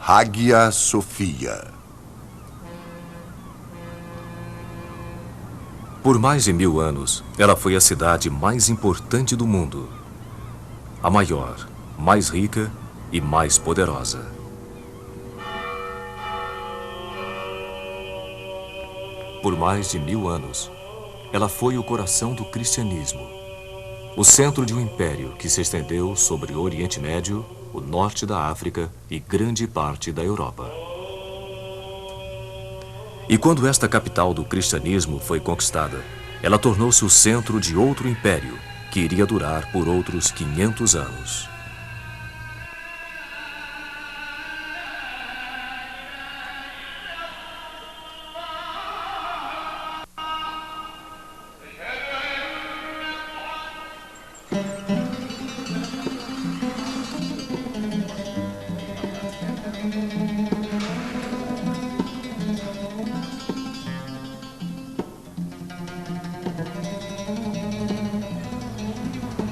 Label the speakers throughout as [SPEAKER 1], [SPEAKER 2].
[SPEAKER 1] Hagia Sophia.
[SPEAKER 2] Por mais de 1000 anos, ela foi a cidade mais importante do mundo. A maior, mais rica e mais poderosa. Por mais de 1000 anos, ela foi o coração do cristianismo. O centro de um império que se estendeu sobre o Oriente Médio, o norte da África e grande parte da Europa. E quando esta capital do cristianismo foi conquistada, ela tornou-se o centro de outro império, que iria durar por outros 500 anos.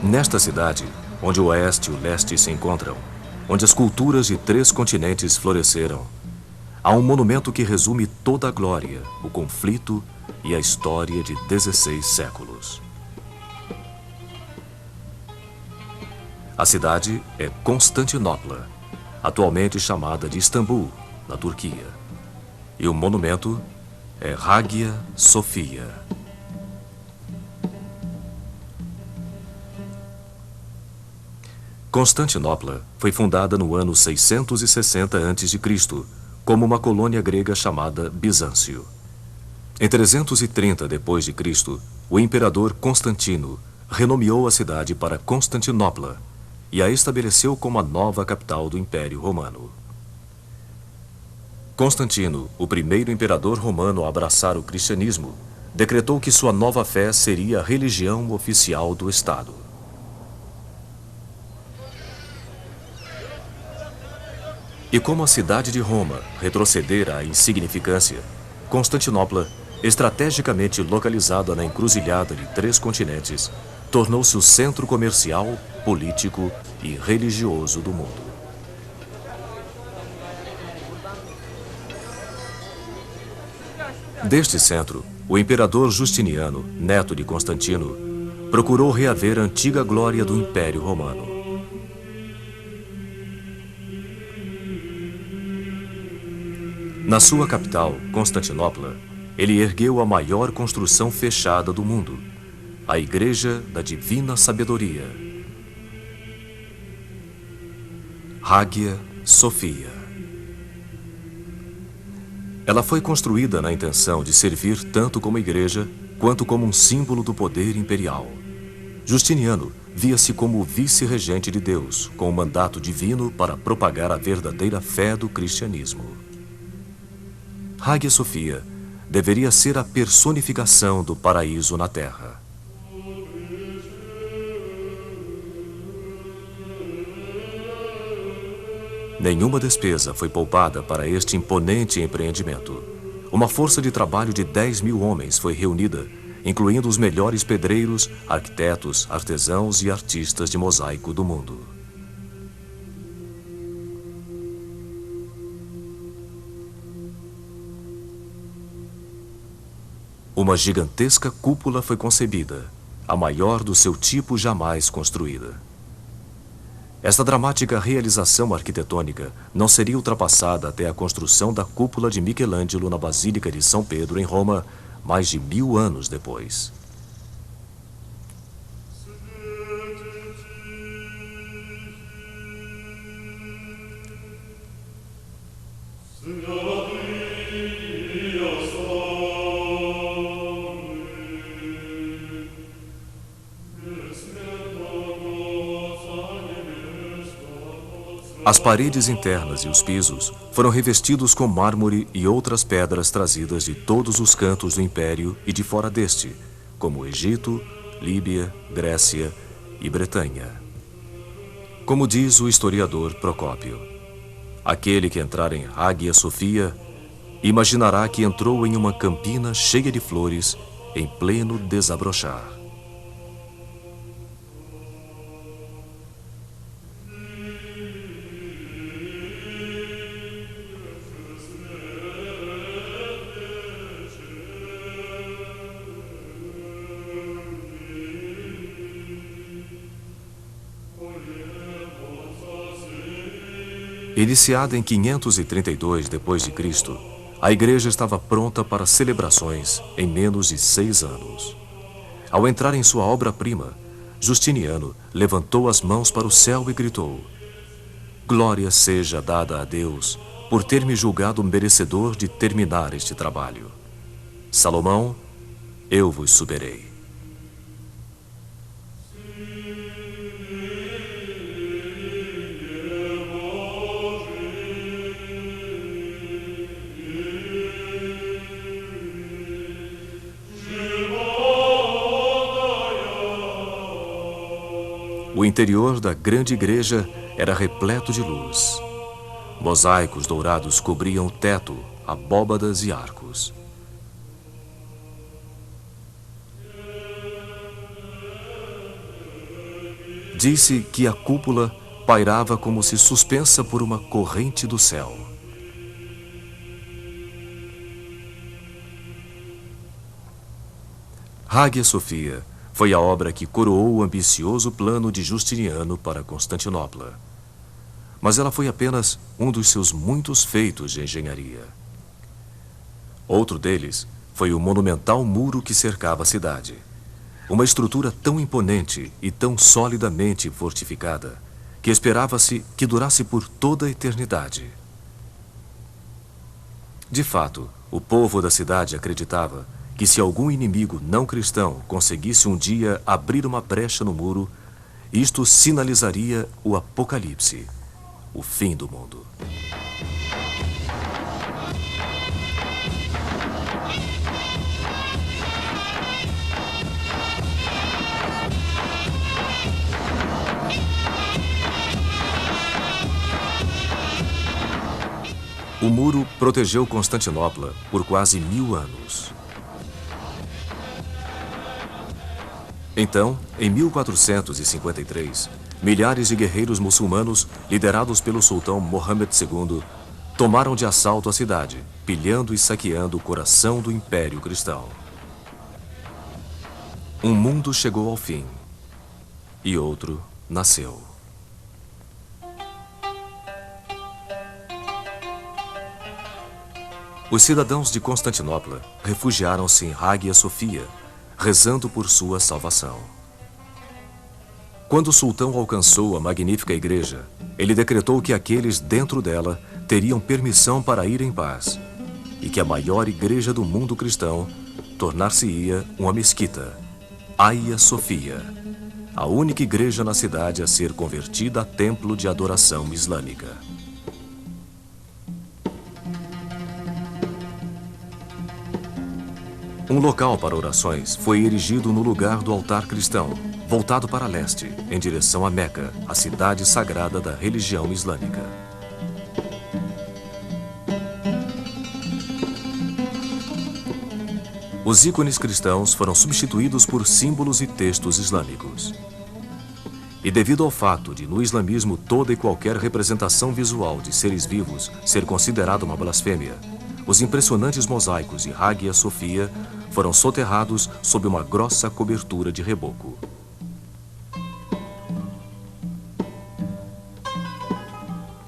[SPEAKER 2] Nesta cidade, onde o oeste e o leste se encontram, onde as culturas de 3 continentes floresceram, há um monumento que resume toda a glória, o conflito e a história de 16 séculos. A cidade é Constantinopla, atualmente chamada de Istambul, na Turquia. E o monumento é Hagia Sophia. Constantinopla foi fundada no ano 660 a.C., como uma colônia grega chamada Bizâncio. Em 330 d.C., o imperador Constantino renomeou a cidade para Constantinopla e a estabeleceu como a nova capital do Império Romano. Constantino, o primeiro imperador romano a abraçar o cristianismo, decretou que sua nova fé seria a religião oficial do Estado. E como a cidade de Roma retrocedera à insignificância, Constantinopla, estrategicamente localizada na encruzilhada de 3 continentes, tornou-se o centro comercial, político e religioso do mundo. Deste centro, o imperador Justiniano, neto de Constantino, procurou reaver a antiga glória do Império Romano. Na sua capital, Constantinopla, ele ergueu a maior construção fechada do mundo, a Igreja da Divina Sabedoria, Hagia Sophia. Ela foi construída na intenção de servir tanto como igreja, quanto como um símbolo do poder imperial. Justiniano via-se como o vice-regente de Deus, com o mandato divino para propagar a verdadeira fé do cristianismo. Hagia Sophia deveria ser a personificação do paraíso na Terra. Nenhuma despesa foi poupada para este imponente empreendimento. Uma força de trabalho de 10.000 homens foi reunida, incluindo os melhores pedreiros, arquitetos, artesãos e artistas de mosaico do mundo. Uma gigantesca cúpula foi concebida, a maior do seu tipo jamais construída. Esta dramática realização arquitetônica não seria ultrapassada até a construção da cúpula de Michelangelo na Basílica de São Pedro, em Roma, mais de 1000 anos depois. As paredes internas e os pisos foram revestidos com mármore e outras pedras trazidas de todos os cantos do império e de fora deste, como Egito, Líbia, Grécia e Bretanha. Como diz o historiador Procópio, aquele que entrar em Hagia Sophia imaginará que entrou em uma campina cheia de flores em pleno desabrochar. Iniciada em 532 d.C., a igreja estava pronta para celebrações em menos de 6 anos. Ao entrar em sua obra-prima, Justiniano levantou as mãos para o céu e gritou: "Glória seja dada a Deus por ter me julgado merecedor de terminar este trabalho. Salomão, eu vos superei." O interior da grande igreja era repleto de luz. Mosaicos dourados cobriam o teto, abóbadas e arcos. Disse que a cúpula pairava como se suspensa por uma corrente do céu. Hagia Sophia foi a obra que coroou o ambicioso plano de Justiniano para Constantinopla. Mas ela foi apenas um dos seus muitos feitos de engenharia. Outro deles foi o monumental muro que cercava a cidade. Uma estrutura tão imponente e tão solidamente fortificada que esperava-se que durasse por toda a eternidade. De fato, o povo da cidade acreditava que se algum inimigo não cristão conseguisse um dia abrir uma brecha no muro, isto sinalizaria o apocalipse, o fim do mundo. O muro protegeu Constantinopla por quase 1000 anos. Então, em 1453, milhares de guerreiros muçulmanos, liderados pelo sultão Mohammed II, tomaram de assalto a cidade, pilhando e saqueando o coração do Império Cristão. Um mundo chegou ao fim, e outro nasceu. Os cidadãos de Constantinopla refugiaram-se em Hagia Sophia, rezando por sua salvação. Quando o sultão alcançou a magnífica igreja, ele decretou que aqueles dentro dela teriam permissão para ir em paz e que a maior igreja do mundo cristão tornar-se-ia uma mesquita, Hagia Sophia, a única igreja na cidade a ser convertida a templo de adoração islâmica. Um local para orações foi erigido no lugar do altar cristão, voltado para leste, em direção a Meca, a cidade sagrada da religião islâmica. Os ícones cristãos foram substituídos por símbolos e textos islâmicos. E devido ao fato de no islamismo toda e qualquer representação visual de seres vivos ser considerada uma blasfêmia, os impressionantes mosaicos de Hagia Sophia foram soterrados sob uma grossa cobertura de reboco.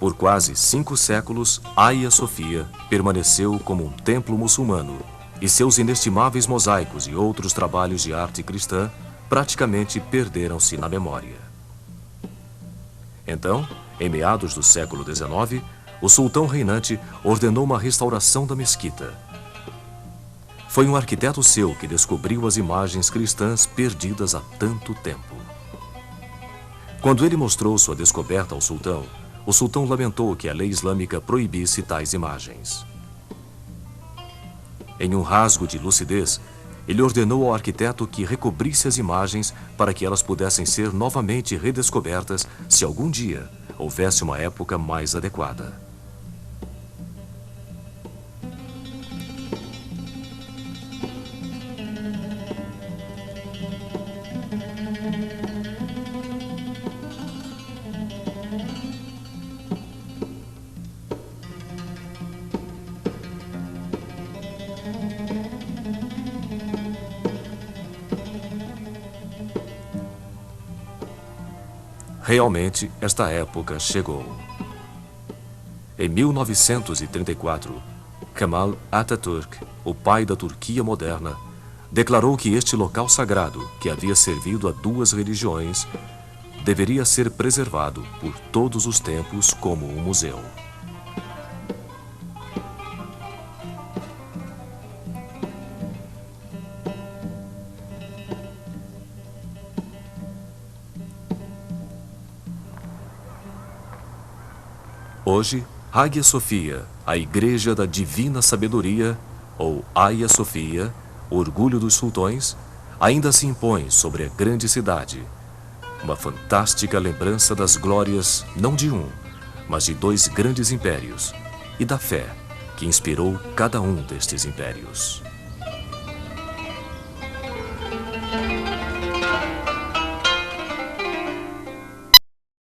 [SPEAKER 2] Por quase 5 séculos, Hagia Sophia permaneceu como um templo muçulmano e seus inestimáveis mosaicos e outros trabalhos de arte cristã praticamente perderam-se na memória. Então, em meados do século XIX, o sultão reinante ordenou uma restauração da mesquita. Foi um arquiteto seu que descobriu as imagens cristãs perdidas há tanto tempo. Quando ele mostrou sua descoberta ao sultão, o sultão lamentou que a lei islâmica proibisse tais imagens. Em um rasgo de lucidez, ele ordenou ao arquiteto que recobrisse as imagens para que elas pudessem ser novamente redescobertas se algum dia houvesse uma época mais adequada. Realmente, esta época chegou. Em 1934, Kemal Atatürk, o pai da Turquia moderna, declarou que este local sagrado, que havia servido a duas religiões, deveria ser preservado por todos os tempos como um museu. Hoje, Hagia Sophia, a Igreja da Divina Sabedoria, ou Hagia Sophia, Orgulho dos Sultões, ainda se impõe sobre a grande cidade. Uma fantástica lembrança das glórias, não de um, mas de dois grandes impérios, e da fé que inspirou cada um destes impérios.